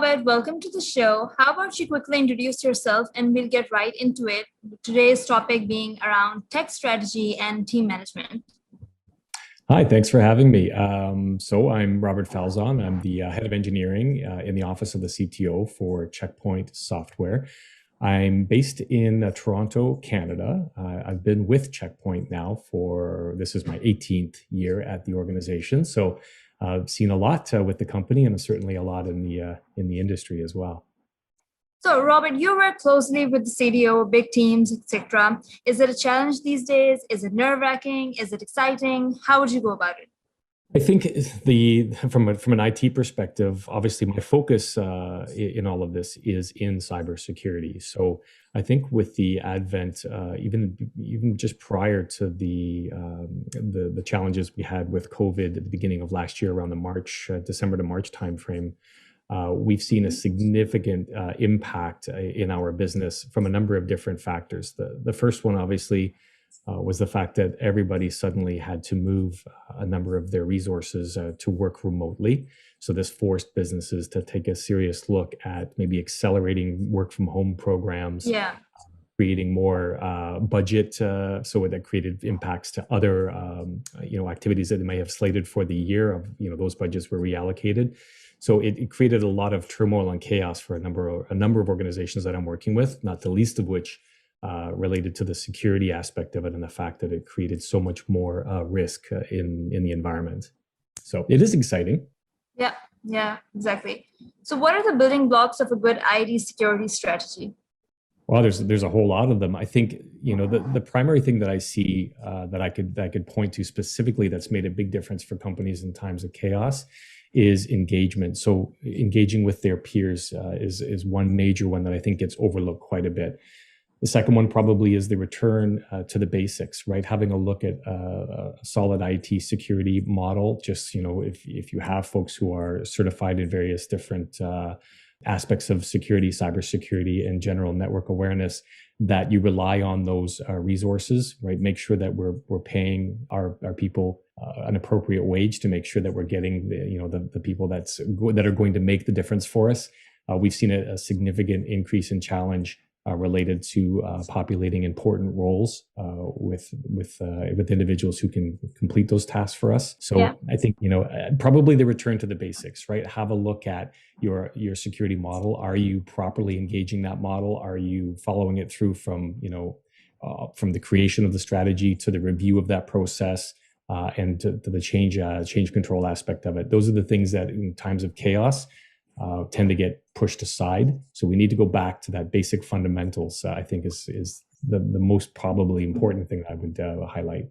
Robert, welcome to the show. How about you quickly introduce yourself and we'll get right into it. Today's topic being around tech strategy and team management. Hi, thanks for having me. So I'm Robert Falzon. I'm the head of engineering in the office of the CTO for Checkpoint Software. I'm based in Toronto, Canada. I've been with Checkpoint now for this is my 18th year at the organization. So I've seen a lot with the company and certainly a lot in the industry as well. So, Robert, you work closely with the CDO, big teams, etc. Is it a challenge these days? Is it nerve-wracking? Is it exciting? How would you go about it? I think the from an IT perspective, obviously my focus in all of this is in cybersecurity. So I think with the advent, even just prior to the challenges we had with COVID at the beginning of last year, around the December to March timeframe, we've seen a significant impact in our business from a number of different factors. The first one, obviously, was the fact that everybody suddenly had to move a number of their resources to work remotely. So this forced businesses to take a serious look at maybe accelerating work from home programs, Yeah. creating more budget, so that created impacts to other activities that they may have slated for the year. Of those budgets were reallocated. So it created a lot of turmoil and chaos for a number of organizations that I'm working with, not the least of which related to the security aspect of it and the fact that it created so much more risk in the environment. So it is exciting. Yeah, yeah, exactly. So, what are the building blocks of a good IT security strategy? Well, there's a whole lot of them. I think the primary thing that I see that I could point to specifically that's made a big difference for companies in times of chaos is engagement. So engaging with their peers is one major one that I think gets overlooked quite a bit. The second one probably is the return to the basics, right? Having a look at a solid IT security model. Just, if you have folks who are certified in various different aspects of security, cybersecurity, and general network awareness, that you rely on those resources, right? Make sure that we're paying our people an appropriate wage to make sure that we're getting the people that are going to make the difference for us. We've seen a significant increase in challenge related to populating important roles with individuals who can complete those tasks for us. So yeah. I think probably the return to the basics, right? Have a look at your security model. Are you properly engaging that model? Are you following it through from the creation of the strategy to the review of that process and to the change control aspect of it? Those are the things that in times of chaos tend to get pushed aside. So we need to go back to that basic fundamentals, I think is the most probably important thing I would highlight.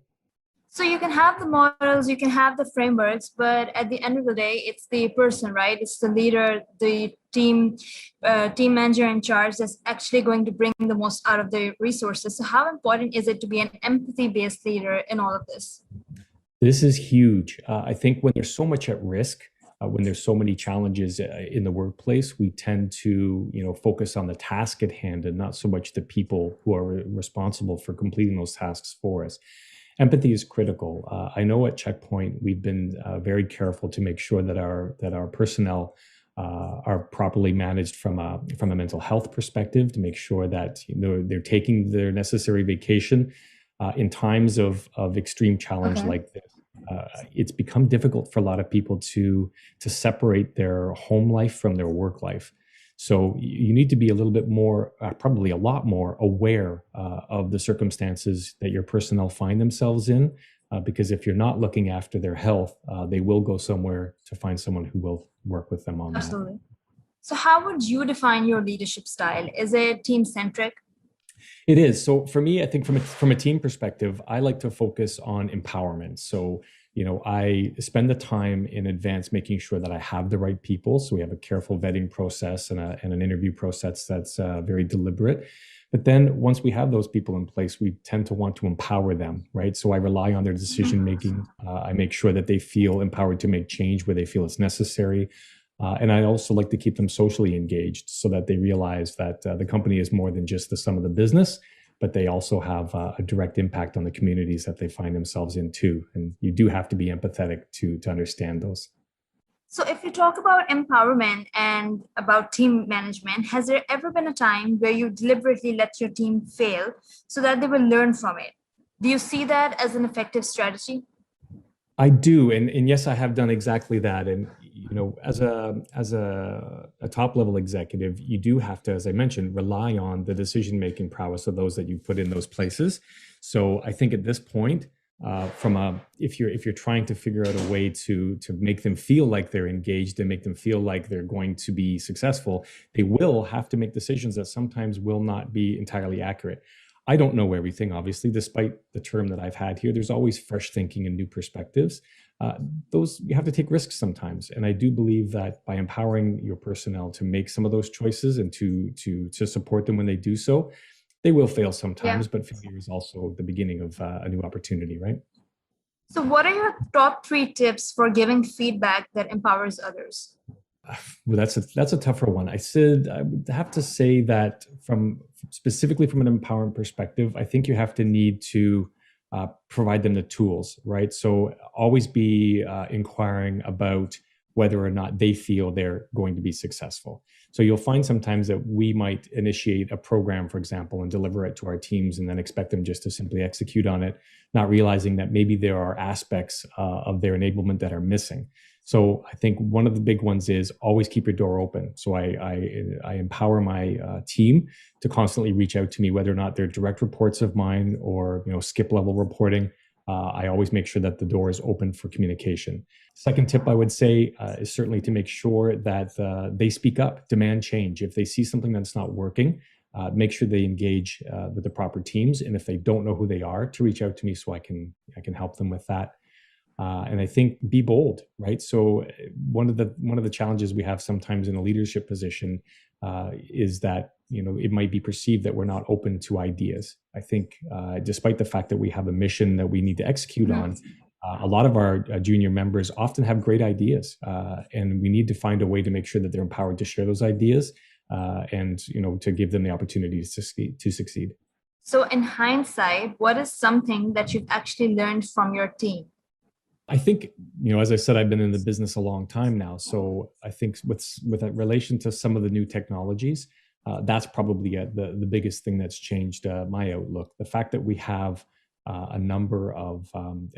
So you can have the models, you can have the frameworks, but at the end of the day, it's the person, right? It's the leader, the team manager in charge that's actually going to bring the most out of the resources. So how important is it to be an empathy-based leader in all of this? This is huge. I think when there's so much at risk, when there's so many challenges in the workplace, we tend to, focus on the task at hand and not so much the people who are responsible for completing those tasks for us. Empathy is critical. I know at Checkpoint we've been very careful to make sure that our personnel are properly managed from a mental health perspective, to make sure that they're taking their necessary vacation in times of extreme challenge like this. It's become difficult for a lot of people to separate their home life from their work life. So you need to be a little bit more, probably a lot more aware of the circumstances that your personnel find themselves in, because if you're not looking after their health, they will go somewhere to find someone who will work with them on that. Absolutely. So how would you define your leadership style? Is it team-centric? It is. So for me, I think from a team perspective, I like to focus on empowerment. So, I spend the time in advance making sure that I have the right people. So we have a careful vetting process and an interview process that's very deliberate. But then once we have those people in place, we tend to want to empower them, right? So I rely on their decision making. I make sure that they feel empowered to make change where they feel it's necessary. And I also like to keep them socially engaged so that they realize that the company is more than just the sum of the business, but they also have a direct impact on the communities that they find themselves in too. And you do have to be empathetic to understand those. So, if you talk about empowerment and about team management, has there ever been a time where you deliberately let your team fail so that they will learn from it? Do you see that as an effective strategy? I do, and yes, I have done exactly that. And as a top level executive, you do have to, as I mentioned, rely on the decision making prowess of those that you put in those places. So I think at this point, from a if you're trying to figure out a way to make them feel like they're engaged and make them feel like they're going to be successful, they will have to make decisions that sometimes will not be entirely accurate. I don't know everything, obviously, despite the term that I've had here. There's always fresh thinking and new perspectives. Uh, those you have to take risks sometimes, and I do believe that by empowering your personnel to make some of those choices and to support them when they do so, they will fail Yeah. sometimes, but failure is also the beginning of a new opportunity, right? So, what are your top three tips for giving feedback that empowers others? Well, that's a tougher one. I would have to say that from specifically from an empowerment perspective, I think you have to need to provide them the tools, right? So always be inquiring about whether or not they feel they're going to be successful. So you'll find sometimes that we might initiate a program, for example, and deliver it to our teams, and then expect them just to simply execute on it, not realizing that maybe there are aspects of their enablement that are missing. So I think one of the big ones is always keep your door open. So I empower my team to constantly reach out to me, whether or not they're direct reports of mine or skip level reporting. I always make sure that the door is open for communication. Second tip I would say is certainly to make sure that they speak up, demand change. If they see something that's not working, make sure they engage with the proper teams, and if they don't know who they are, to reach out to me so I can help them with that. And I think be bold, right? So one of the challenges we have sometimes in a leadership position is that it might be perceived that we're not open to ideas. I think despite the fact that we have a mission that we need to execute Mhm. on, a lot of our junior members often have great ideas, and we need to find a way to make sure that they're empowered to share those ideas, and to give them the opportunity to succeed. So, in hindsight, what is something that you've actually learned from your team? I think, as I said, I've been in the business a long time now. So I think with that relation to some of the new technologies, that's probably the biggest thing that's changed my outlook. The fact that we have a number of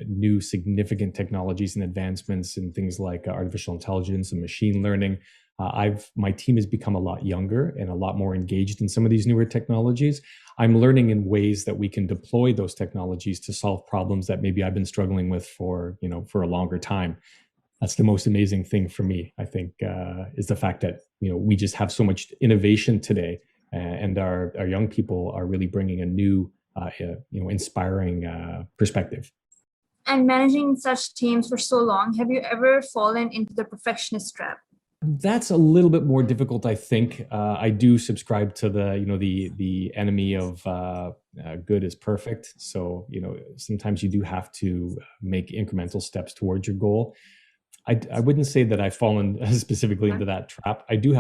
new significant technologies and advancements in things like artificial intelligence and machine learning. My team has become a lot younger and a lot more engaged in some of these newer technologies. I'm learning in ways that we can deploy those technologies to solve problems that maybe I've been struggling with for a longer time. That's the most amazing thing for me, I think, is the fact that we just have so much innovation today, and our young people are really bringing a new, inspiring perspective. And managing such teams for so long, have you ever fallen into the perfectionist trap? That's a little bit more difficult, I think. I do subscribe to the enemy of good is perfect. So sometimes you do have to make incremental steps towards your goal. I wouldn't say that I've fallen specifically into that trap. I do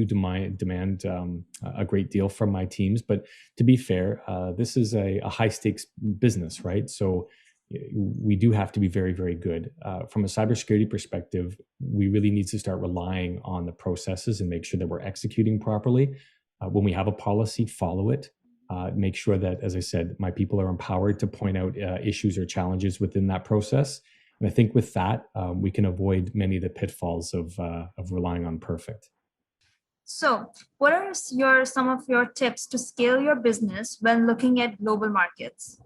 demand a great deal from my teams, but to be fair, this is a high stakes business, right? So we do have to be very, very good. From a cybersecurity perspective, we really need to start relying on the processes and make sure that we're executing properly. When we have a policy, follow it. Make sure that, as I said, my people are empowered to point out issues or challenges within that process. And I think with that, we can avoid many of the pitfalls of relying on perfect. So, what are some of your tips to scale your business when looking at global markets?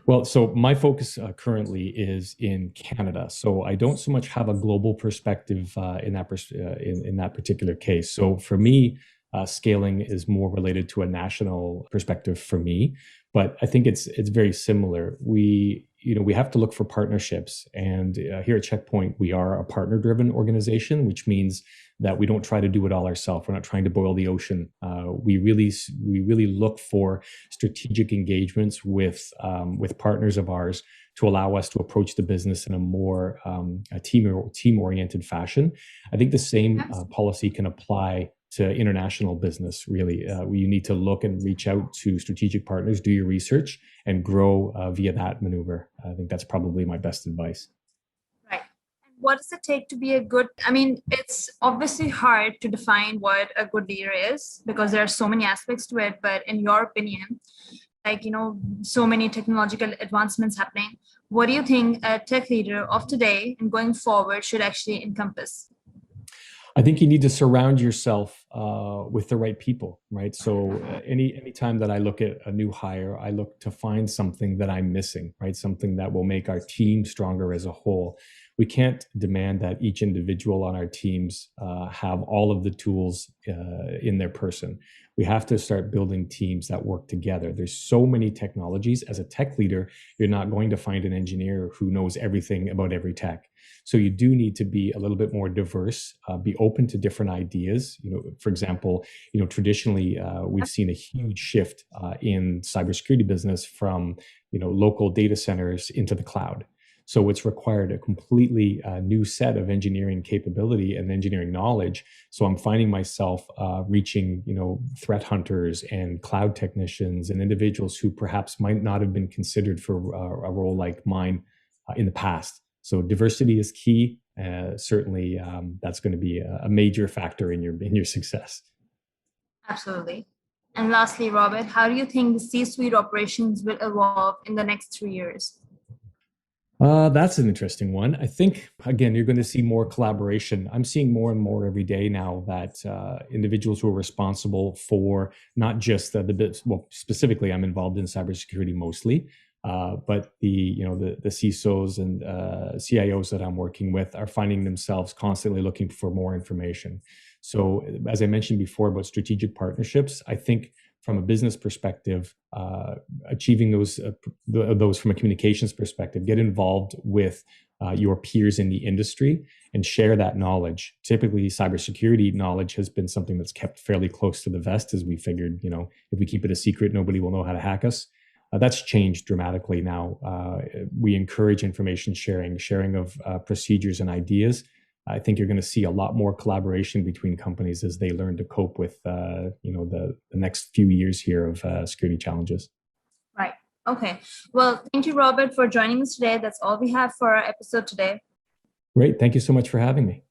Well, so my focus currently is in Canada. So I don't so much have a global perspective in that particular case. So for me, scaling is more related to a national perspective for me. But I think it's very similar. We have to look for partnerships, and here at Checkpoint, we are a partner-driven organization, which means that we don't try to do it all ourselves. We're not trying to boil the ocean. We really look for strategic engagements with partners of ours to allow us to approach the business in a more a team oriented fashion. I think the same policy can apply to international business. Really, you need to look and reach out to strategic partners, do your research, and grow via that maneuver. I think that's probably my best advice. Right. what does it take to be a good, I mean, it's obviously hard to define what a good leader is because there are so many aspects to it, but in your opinion, like, so many technological advancements happening, what do you think a tech leader of today and going forward should actually encompass? I think you need to surround yourself with the right people, right? So any time that I look at a new hire, I look to find something that I'm missing, right? Something that will make our team stronger as a whole. We can't demand that each individual on our teams have all of the tools in their person. We have to start building teams that work together. There's so many technologies. As a tech leader, you're not going to find an engineer who knows everything about every tech. So you do need to be a little bit more diverse, be open to different ideas. For example, traditionally we've seen a huge shift in cybersecurity business from local data centers into the cloud. So it's required a completely new set of engineering capability and engineering knowledge. So I'm finding myself reaching, threat hunters and cloud technicians and individuals who perhaps might not have been considered for a role like mine in the past. So diversity is key. Certainly, that's going to be a major factor in your success. Absolutely. And lastly, Robert, how do you think the C-suite operations will evolve in the next 3 years? That's an interesting one. I think, again, you're going to see more collaboration. I'm seeing more and more every day now that individuals who are responsible for not just well, specifically, I'm involved in cybersecurity mostly, but the CISOs and CIOs that I'm working with are finding themselves constantly looking for more information. So, as I mentioned before about strategic partnerships, I think from a business perspective, achieving those from a communications perspective, get involved with your peers in the industry and share that knowledge. Typically, cybersecurity knowledge has been something that's kept fairly close to the vest, as we figured, if we keep it a secret, nobody will know how to hack us. That's changed dramatically now. We encourage information sharing of procedures and ideas. I think you're going to see a lot more collaboration between companies as they learn to cope with, the next few years here of security challenges. Right. Okay. Well, thank you, Robert, for joining us today. That's all we have for our episode today. Great. Thank you so much for having me.